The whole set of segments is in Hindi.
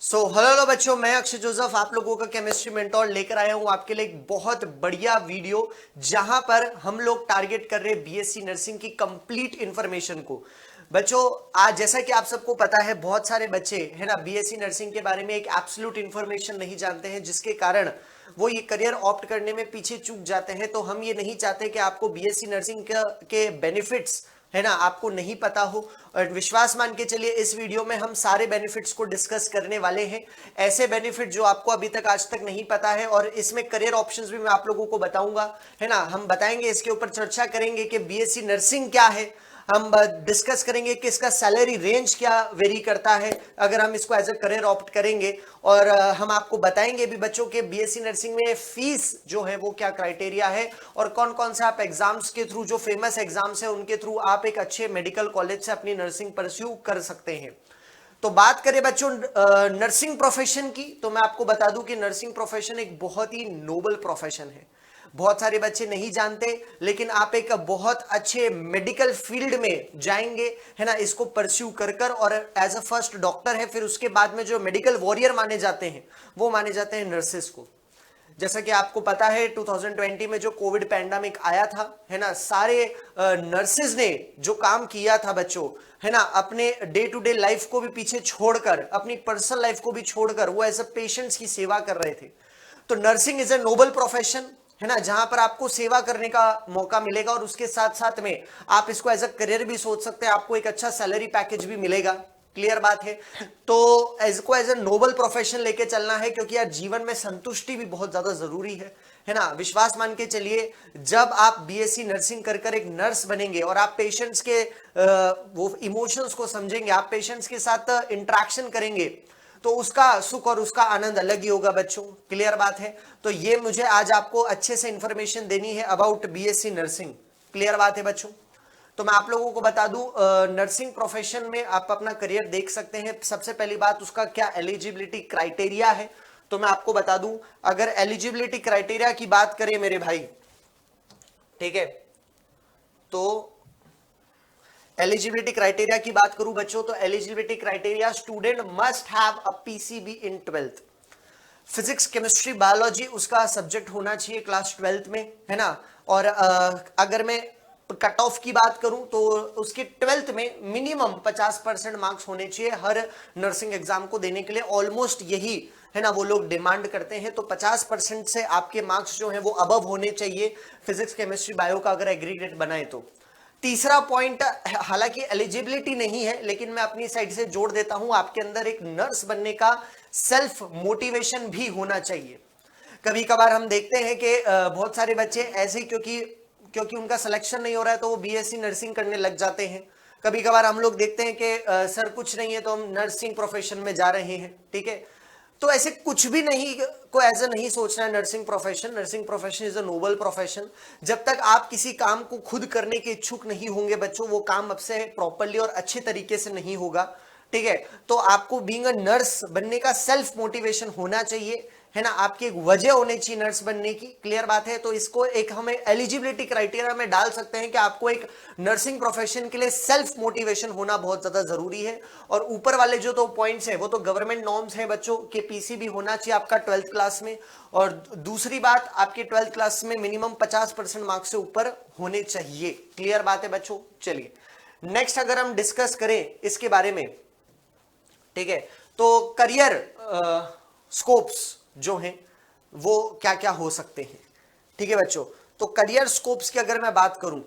हेलो बच्चों, मैं अक्षय जोसेफ आप लोगों का केमिस्ट्री मेंटोर लेकर आया हूं आपके लिए एक बहुत बढ़िया वीडियो जहां पर हम लोग टारगेट कर रहे हैं बीएससी नर्सिंग की कंप्लीट इंफॉर्मेशन को। बच्चों, आज जैसा कि आप सबको पता है बहुत सारे बच्चे है ना बीएससी नर्सिंग के बारे में एक एब्सोल्यूट इंफॉर्मेशन नहीं जानते हैं, जिसके कारण वो ये करियर ऑप्ट करने में पीछे चूक जाते हैं। तो हम ये नहीं चाहते कि आपको बीएससी नर्सिंग के बेनिफिट्स है ना आपको नहीं पता हो, और विश्वास मान के चलिए इस वीडियो में हम सारे बेनिफिट्स को डिस्कस करने वाले हैं। ऐसे बेनिफिट जो आपको अभी तक आज तक नहीं पता है, और इसमें करियर ऑप्शंस भी मैं आप लोगों को बताऊंगा, है ना। हम बताएंगे, इसके ऊपर चर्चा करेंगे कि बीएससी नर्सिंग क्या है। हम डिस्कस करेंगे कि इसका सैलरी रेंज क्या वेरी करता है अगर हम इसको एज अ करियर ऑप्ट करेंगे, और हम आपको बताएंगे भी बच्चों के बीएससी नर्सिंग में फीस जो है वो क्या क्राइटेरिया है, और कौन कौन से आप एग्जाम्स के थ्रू, जो फेमस एग्जाम्स है उनके थ्रू आप एक अच्छे मेडिकल कॉलेज से अपनी नर्सिंग परस्यू कर सकते हैं। तो बात करें बच्चों नर्सिंग प्रोफेशन की, तो मैं आपको बता दूं कि नर्सिंग प्रोफेशन एक बहुत ही नोबल प्रोफेशन है। बहुत सारे बच्चे नहीं जानते, लेकिन आप एक बहुत अच्छे मेडिकल फील्ड में जाएंगे, है ना, इसको परस्यू कर कर, और एज अ फर्स्ट डॉक्टर है, फिर उसके बाद में जो मेडिकल वॉरियर माने जाते हैं वो माने जाते हैं नर्सेस को। जैसा कि आपको पता है 2020 में जो कोविड पैंडेमिक आया था, है ना, सारे नर्सेज ने जो काम किया था बच्चों, है ना, अपने डे टू डे लाइफ को भी पीछे छोड़कर, अपनी पर्सनल लाइफ को भी छोड़कर वो एज अ पेशेंट्स की सेवा कर रहे थे। तो nursing is a noble profession, है ना, जहां पर आपको सेवा करने का मौका मिलेगा, और उसके साथ साथ में आप इसको एज अ करियर भी सोच सकते हैं, आपको एक अच्छा सैलरी पैकेज भी मिलेगा। क्लियर बात है। तो इसको एज ए नोबल प्रोफेशन लेके चलना है, क्योंकि यार जीवन में संतुष्टि भी बहुत ज्यादा जरूरी है ना। विश्वास मान के चलिए, जब आप बीएससी नर्सिंग कर कर एक नर्स बनेंगे और आप पेशेंट्स के वो इमोशंस को समझेंगे, आप पेशेंट्स के साथ इंटरेक्शन करेंगे, तो उसका सुख और उसका आनंद अलग ही होगा बच्चों। क्लियर बात है। तो ये मुझे आज आपको अच्छे से इंफॉर्मेशन देनी है अबाउट बीएससी नर्सिंग। क्लियर बात है बच्चों। तो मैं आप लोगों को बता दूं, नर्सिंग प्रोफेशन में आप अपना करियर देख सकते हैं। सबसे पहली बात, उसका क्या एलिजिबिलिटी क्राइटेरिया है, तो मैं आपको बता दूं। अगर एलिजिबिलिटी क्राइटेरिया की बात करें मेरे भाई, ठीक है, तो एलिजिबिलिटी क्राइटेरिया की बात करूं बच्चों, तो eligibility criteria, student must have a PCB in 12th। Physics chemistry biology उसका सब्जेक्ट होना चाहिए क्लास 12th में, है ना। और अगर मैं कट ऑफ की बात करूं तो उसके 12th में मिनिमम 50% मार्क्स होने चाहिए हर नर्सिंग एग्जाम को देने के लिए। ऑलमोस्ट यही है ना वो लोग डिमांड करते हैं। तो 50% से आपके मार्क्स जो है वो अबव होने चाहिए फिजिक्स केमिस्ट्री बायो का अगर एग्रीगेट बनाए तो। तीसरा पॉइंट, हालांकि एलिजिबिलिटी नहीं है, लेकिन मैं अपनी साइड से जोड़ देता हूं, आपके अंदर एक नर्स बनने का सेल्फ मोटिवेशन भी होना चाहिए। कभी कभार हम देखते हैं कि बहुत सारे बच्चे ऐसे क्योंकि क्योंकि उनका सिलेक्शन नहीं हो रहा है तो वो बीएससी नर्सिंग करने लग जाते हैं। कभी कभार हम लोग देखते हैं कि सर कुछ नहीं है तो हम नर्सिंग प्रोफेशन में जा रहे हैं, ठीक है। तो ऐसे कुछ भी नहीं को एज ए नहीं सोचना है nursing profession. Nursing profession is a noble profession. जब तक आप किसी काम को खुद करने के इच्छुक नहीं होंगे बच्चों, वो काम आपसे प्रॉपरली और अच्छे तरीके से नहीं होगा, ठीक है। तो आपको बीइंग अ नर्स बनने का सेल्फ मोटिवेशन होना चाहिए, है ना, आपकी एक वजह होनी चाहिए नर्स बनने की। क्लियर बात है। तो इसको एक हमें एलिजिबिलिटी क्राइटेरिया में डाल सकते हैं कि आपको एक नर्सिंग प्रोफेशन के लिए सेल्फ मोटिवेशन होना बहुत ज्यादा जरूरी है। और ऊपर वाले जो दो पॉइंट्स हैं वो तो गवर्नमेंट नॉर्म्स हैं बच्चों के, पीसीबी होना चाहिए आपका 12th क्लास में। और दूसरी बात, आपके 12th क्लास में मिनिमम 50% मार्क्स से ऊपर होने चाहिए। क्लियर बात है बच्चों। चलिए नेक्स्ट अगर हम डिस्कस करें इसके बारे में, ठीक है, तो करियर स्कोप्स जो हैं वो क्या क्या हो सकते हैं, ठीक है बच्चों। तो करियर स्कोप्स की अगर मैं बात करूं,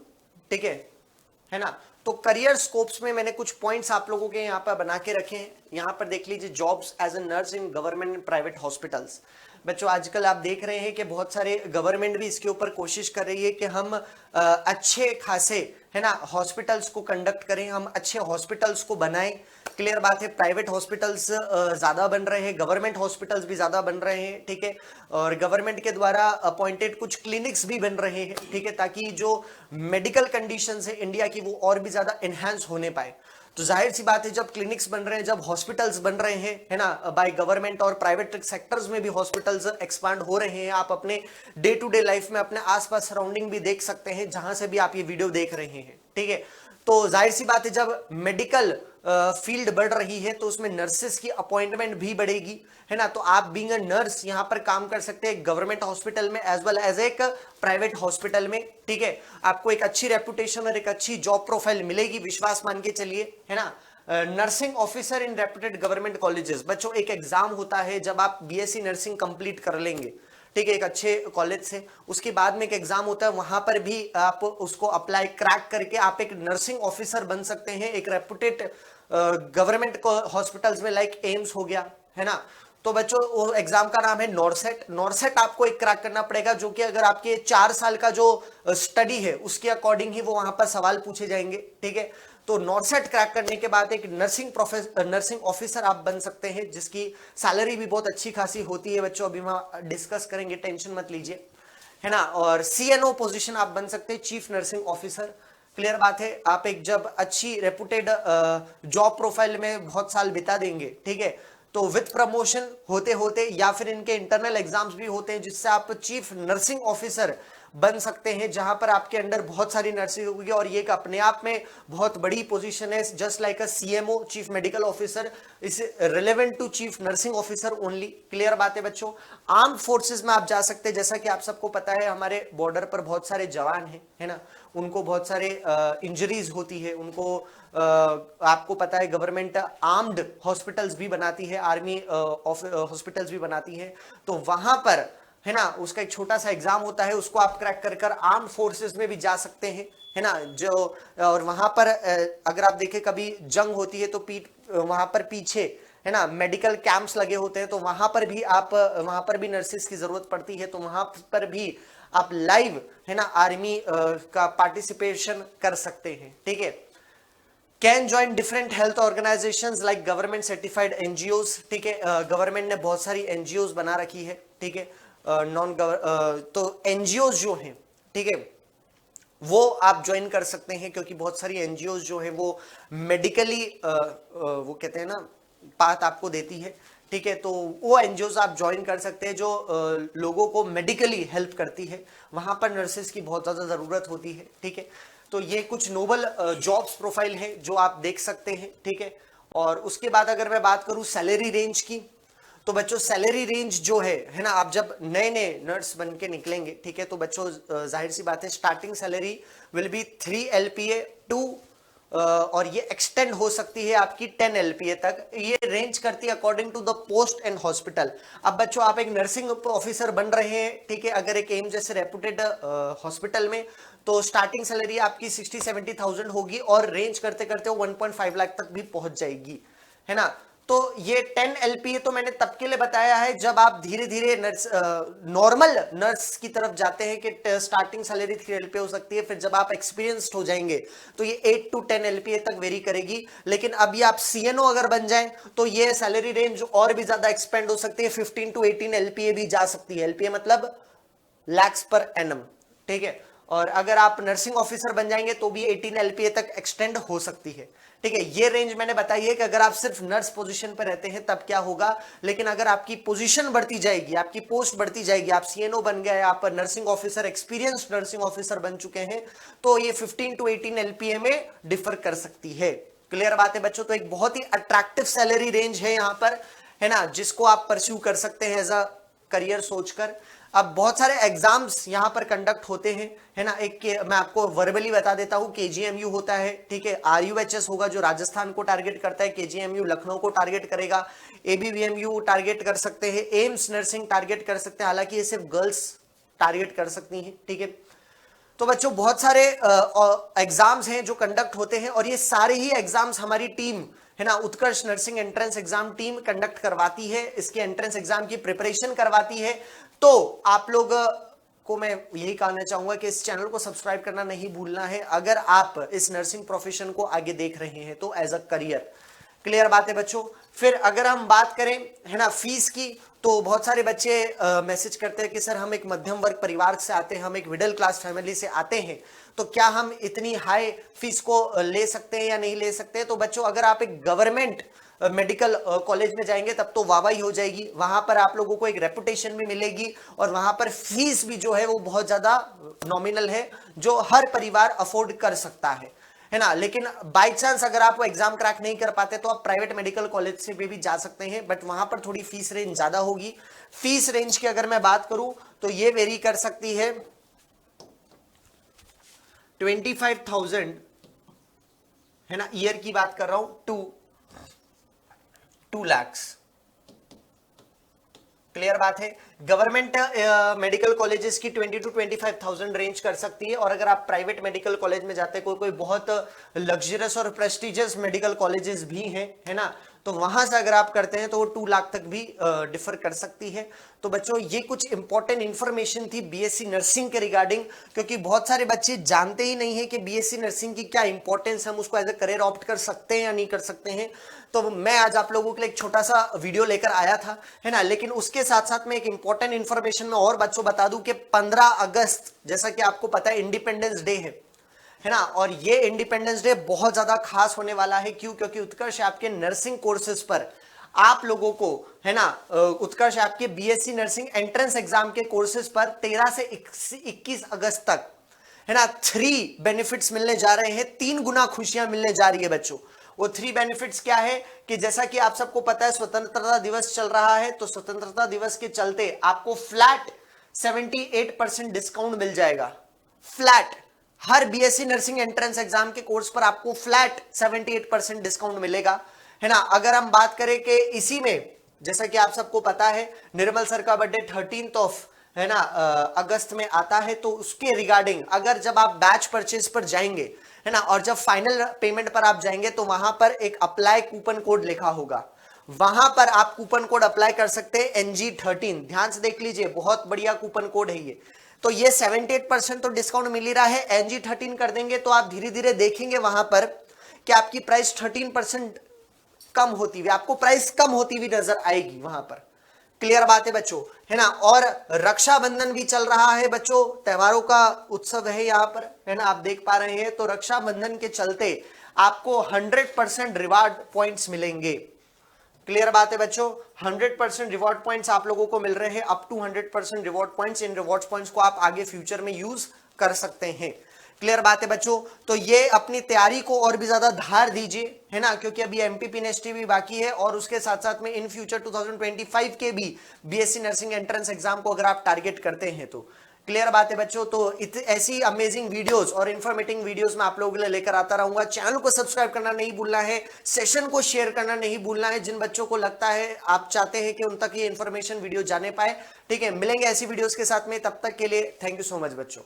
ठीक है ना, तो करियर स्कोप्स में मैंने कुछ पॉइंट्स आप लोगों के यहां पर बना के रखे हैं। यहां पर देख लीजिए, jobs as a nurse in government and private hospitals. बच्चों आजकल आप देख रहे हैं कि बहुत सारे गवर्नमेंट भी इसके ऊपर कोशिश कर रही है कि हम अच्छे खासे, है ना, हॉस्पिटल्स को कंडक्ट करें, हम अच्छे हॉस्पिटल्स को बनाएं। क्लियर बात है। प्राइवेट हॉस्पिटल्स ज्यादा बन रहे हैं, गवर्नमेंट हॉस्पिटल्स भी ज्यादा बन रहे हैं, ठीक है। और गवर्नमेंट के द्वारा अपॉइंटेड कुछ क्लिनिक्स भी बन रहे हैं, ठीक है, ताकि जो मेडिकल कंडीशंस है इंडिया की वो और भी ज्यादा एनहांस होने पाए। तो जाहिर सी बात है, जब क्लिनिक्स बन रहे हैं, जब हॉस्पिटल्स बन रहे हैं, है ना, बाय गवर्नमेंट, और प्राइवेट सेक्टर्स में भी हॉस्पिटल्स एक्सपांड हो रहे हैं। आप अपने डे टू डे लाइफ में अपने आसपास सराउंडिंग भी देख सकते हैं, जहां से भी आप ये वीडियो देख रहे हैं, ठीक है। तो जाहिर सी बात है, जब मेडिकल फील्ड बढ़ रही है तो उसमें नर्सेस की अपॉइंटमेंट भी बढ़ेगी, है ना। तो आप बीइंग अ नर्स यहां पर काम कर सकते हैं गवर्नमेंट हॉस्पिटल में एज वेल एज एक प्राइवेट हॉस्पिटल में, ठीक है। आपको एक अच्छी रेपुटेशन और एक अच्छी जॉब प्रोफाइल मिलेगी, विश्वास मान के चलिए, है ना। Nursing officer in reputed government colleges, बच्चों एक एग्जाम होता है जब आप बीएससी नर्सिंग कंप्लीट कर लेंगे, ठीक है, एक अच्छे कॉलेज से, उसके बाद में एक एग्जाम होता है, वहां पर भी आप उसको अप्लाई क्रैक करके आप एक नर्सिंग ऑफिसर बन सकते हैं एक रेप्यूटेड गवर्नमेंट हॉस्पिटल्स में, लाइक एम्स हो गया, है ना। तो बच्चों वो एग्जाम का नाम है नॉर्सेट। नॉर्सेट आपको एक क्रैक करना पड़ेगा, जो कि अगर आपके 4 साल का जो स्टडी है उसके अकॉर्डिंग ही वो वहां पर सवाल पूछे जाएंगे, ठीक है। तो नॉर्सेट क्रैक करने के बाद एक नर्सिंग ऑफिसर आप बन सकते हैं, जिसकी सैलरी भी बहुत अच्छी खासी होती है बच्चों, अभी हम डिस्कस करेंगे, टेंशन मत लीजिए, है ना। और सीएनओ पोजीशन आप बन सकते हैं, चीफ नर्सिंग ऑफिसर। क्लियर बात है, आप एक जब अच्छी रेपुटेड जॉब प्रोफाइल में बहुत साल बिता देंगे, ठीक है, तो विद प्रमोशन होते होते या फिर इनके इंटरनल एग्जाम्स भी होते हैं जिससे आप चीफ नर्सिंग ऑफिसर बन सकते हैं, जहां पर आपके अंडर बहुत सारी नर्सिंग होगी, और ये एक अपने आप में बहुत बड़ी पोजीशन है, just like a CMO, chief medical officer is relevant to chief nursing officer only. Clear बात है बच्चों। आर्म फोर्सेस में आप जा सकते हैं, जैसा कि आप सबको पता है हमारे बॉर्डर पर बहुत सारे जवान हैं, है ना, उनको बहुत सारे इंजरीज होती है, उनको आपको पता है गवर्नमेंट आर्म्ड हॉस्पिटल्स भी बनाती है, आर्मी हॉस्पिटल्स भी बनाती है, तो वहां पर, है ना, उसका एक छोटा सा एग्जाम होता है, उसको आप क्रैक कर कर आर्म फोर्सेस में भी जा सकते हैं, है ना। जो और वहां पर अगर आप देखें कभी जंग होती है तो वहां पर पीछे, है ना, मेडिकल कैंप्स लगे होते हैं, तो वहां पर भी नर्सेस की जरूरत पड़ती है, तो वहां पर भी आप लाइव, है ना, आर्मी का पार्टिसिपेशन कर सकते हैं, ठीक है। Can join different health organisations like government certified NGOs, ठीक है, गवर्नमेंट ने बहुत सारी एनजीओज बना रखी है, ठीक है, तो एनजीओज जो हैं, ठीक है, वो आप ज्वाइन कर सकते हैं, क्योंकि बहुत सारी एनजीओज जो है वो मेडिकली वो कहते हैं ना पाथ आपको देती है, ठीक है। तो वो एनजीओज आप ज्वाइन कर सकते हैं जो लोगों को मेडिकली हेल्प करती है, वहां पर नर्सेस की बहुत ज्यादा जरूरत होती है, ठीक है। तो ये कुछ नोबल जॉब्स प्रोफाइल है जो आप देख सकते हैं, ठीक है। और उसके बाद अगर मैं बात करूं सैलरी रेंज की, तो बच्चों सैलरी रेंज जो है ना, आप जब नए नए नर्स बन के निकलेंगे, ठीक है, तो बच्चों जाहिर सी बात है starting salary will be 3 LPA to और ये एक्सटेंड हो सकती है आपकी 10 LPA तक, ये रेंज करती है according to the post and hospital. अब बच्चों आप एक नर्सिंग ऑफिसर बन रहे हैं, ठीक है, अगर एक एम जैसे रेपुटेड हॉस्पिटल में, तो स्टार्टिंग सैलरी आपकी 60-70,000 होगी और रेंज करते करते वो 1.5 लाख तक भी पहुंच जाएगी, है ना। तो ये 10 LPA तो मैंने तब के लिए बताया है जब आप धीरे धीरे नॉर्मल नर्स की तरफ जाते हैं कि स्टार्टिंग सैलरी 3 LPA हो सकती है, फिर जब आप एक्सपीरियंस्ड हो जाएंगे तो ये 8 to 10 LPA तक वेरी करेगी। लेकिन अभी आप CNO अगर बन जाएं तो ये सैलरी रेंज और भी ज्यादा एक्सपेंड हो सकती है, 15 to 18 LPA भी जा सकती है। LPA मतलब लैक्स पर एनम, ठीक है। और अगर आप नर्सिंग ऑफिसर बन जाएंगे तो भी 18 LPA तक एक्सटेंड हो सकती है, ठीक है। ये रेंज मैंने बताई है कि अगर आप सिर्फ नर्स पोजीशन पर रहते हैं तब क्या होगा, लेकिन अगर आपकी पोजीशन बढ़ती जाएगी, आपकी पोस्ट बढ़ती जाएगी, आप CNO बन गए, आप nursing officer, experienced nursing officer बन चुके हैं, तो ये 15 to 18 LPA में डिफर कर सकती है। क्लियर बात है बच्चों। तो एक बहुत ही अट्रैक्टिव सैलरी रेंज है यहां पर, है ना, जिसको आप परस्यू कर सकते हैं एज अ करियर सोचकर। अब बहुत सारे एग्जाम्स यहां पर कंडक्ट होते हैं, है ना। एक मैं आपको वर्बली बता देता हूं, KGMU होता है, ठीक है, RUHS होगा जो राजस्थान को टारगेट करता है, KGMU लखनऊ को टारगेट करेगा, ABVMU टारगेट कर सकते हैं, एम्स नर्सिंग टारगेट कर सकते हैं, हालांकि ये सिर्फ गर्ल्स टारगेट कर सकती हैं, ठीक है। तो बच्चों बहुत सारे एग्जाम्स हैं जो कंडक्ट होते हैं और ये सारे ही एग्जाम्स हमारी टीम, है ना, Utkarsh nursing entrance exam team conduct करवाती है, इसके एंट्रेंस एग्जाम की प्रिपरेशन करवाती है। तो आप लोग को मैं यही कहना चाहूंगा कि इस चैनल को सब्सक्राइब करना नहीं भूलना है अगर आप इस नर्सिंग प्रोफेशन को आगे देख रहे हैं तो एज अ करियर। क्लियर बात है बच्चों। फिर अगर हम बात करें, है ना, फीस की, तो बहुत सारे बच्चे मैसेज करते हैं कि सर हम एक मध्यम वर्ग परिवार से आते हैं, हम एक मिडिल क्लास फैमिली से आते हैं, तो क्या हम इतनी हाई फीस को ले सकते हैं या नहीं ले सकते। तो बच्चों अगर आप एक गवर्नमेंट मेडिकल कॉलेज में जाएंगे तब तो वाहवाही हो जाएगी, वहां पर आप लोगों को एक रेपुटेशन भी मिलेगी और वहां पर फीस भी जो है वो बहुत ज्यादा नॉमिनल है, जो हर परिवार अफोर्ड कर सकता है है ना। लेकिन बाय चांस अगर आप वो एग्जाम क्रैक नहीं कर पाते तो आप प्राइवेट मेडिकल कॉलेज से भी जा सकते हैं, बट वहां पर थोड़ी फीस रेंज ज्यादा होगी। फीस रेंज की अगर मैं बात करूं तो ये वेरी कर सकती है 25,000, है ना, ईयर की बात कर रहा हूं, 2 lakhs। क्लियर बात है। गवर्नमेंट मेडिकल कॉलेजेस की 20 to 25,000 रेंज कर सकती है, और अगर आप प्राइवेट मेडिकल कॉलेज में जाते हैं, कोई कोई बहुत लग्जरियस और प्रेस्टिजियस मेडिकल कॉलेजेस भी हैं, है ना, तो वहां से अगर आप करते हैं तो वो 2 लाख तक भी डिफर कर सकती है। तो बच्चों ये कुछ इंपॉर्टेंट इंफॉर्मेशन थी बीएससी नर्सिंग के रिगार्डिंग, क्योंकि बहुत सारे बच्चे जानते ही नहीं है कि बीएससी नर्सिंग की क्या इंपॉर्टेंस, हम उसको एज ए करियर ऑप्ट कर सकते हैं या नहीं कर सकते हैं। तो मैं आज आप लोगों के लिए एक छोटा सा वीडियो लेकर आया था, है ना। लेकिन उसके साथ साथ में एक इंपॉर्टेंट इंफॉर्मेशन में और बच्चों बता दूं कि 15 अगस्त, जैसा कि आपको पता है, इंडिपेंडेंस डे है ना, और ये इंडिपेंडेंस डे बहुत ज्यादा खास होने वाला है। क्यों? क्योंकि उत्कर्ष आपके नर्सिंग कोर्सेज पर आप लोगों को, है ना, उत्कर्ष आपके बीएससी नर्सिंग एंट्रेंस एग्जाम के कोर्सेज पर 13 से 21 अगस्त तक, है ना, 3 बेनिफिट्स मिलने जा रहे हैं, 3 गुना खुशियां मिलने जा रही है बच्चों। वो 3 बेनिफिट्स क्या है कि जैसा कि आप सबको पता है स्वतंत्रता दिवस चल रहा है, तो स्वतंत्रता दिवस के चलते आपको फ्लैट 78% डिस्काउंट मिल जाएगा। फ्लैट हर बीएससी नर्सिंग एंट्रेंस एग्जाम के कोर्स पर आपको फ्लैट 78% डिस्काउंट मिलेगा, है ना। अगर हम बात करें कि इसी में, जैसा कि आप सबको पता है, निर्मल सर का बर्थडे 13 है ना अगस्त में आता है, तो उसके रिगार्डिंग अगर जब आप बैच परचेज पर जाएंगे, है ना, और जब फाइनल पेमेंट पर आप जाएंगे तो वहां पर एक अप्लाई कूपन कोड लिखा होगा, वहां पर आप कूपन कोड अप्लाई कर सकते हैं NG13। ध्यान से देख लीजिए, बहुत बढ़िया कूपन कोड है ये। तो ये 78% तो डिस्काउंट मिल ही रहा है, NG13 कर देंगे तो आप धीरे धीरे देखेंगे वहां पर कि आपकी प्राइस 13% कम होती हुई, आपको प्राइस कम होती हुई नजर आएगी वहां पर। क्लियर बात है बच्चों, है ना। और रक्षाबंधन भी चल रहा है बच्चों, त्योहारों का उत्सव है यहाँ पर, है ना, आप देख पा रहे हैं। तो रक्षाबंधन के चलते आपको 100% रिवार्ड पॉइंट्स मिलेंगे। क्लियर बात है बच्चों, 100% रिवॉर्ड पॉइंट्स आप लोगों को मिल रहे हैं, अप टू 100% रिवॉर्ड पॉइंट्स। इन रिवॉर्ड पॉइंट्स को आप आगे फ्यूचर में यूज कर सकते हैं। क्लियर बात है बच्चों, तो ये अपनी तैयारी को और भी ज्यादा धार दीजिए, है ना, क्योंकि अभी एमपीपी नेस्टी भी बाकी है, और उसके साथ साथ में इन फ्यूचर 2025 के भी बीएससी नर्सिंग एंट्रेंस एग्जाम को अगर आप टारगेट करते हैं तो। क्लियर बात है बच्चों, तो ऐसी अमेजिंग वीडियोस और इन्फॉर्मेटिव वीडियोस मैं आप लोगों के लिए लेकर आता रहूंगा। चैनल को सब्सक्राइब करना नहीं भूलना है, सेशन को शेयर करना नहीं भूलना है, जिन बच्चों को लगता है, आप चाहते हैं कि उन तक ये इन्फॉर्मेशन वीडियो जाने पाए। ठीक है, मिलेंगे ऐसी वीडियोस के साथ में, तब तक के लिए थैंक यू सो मच बच्चों।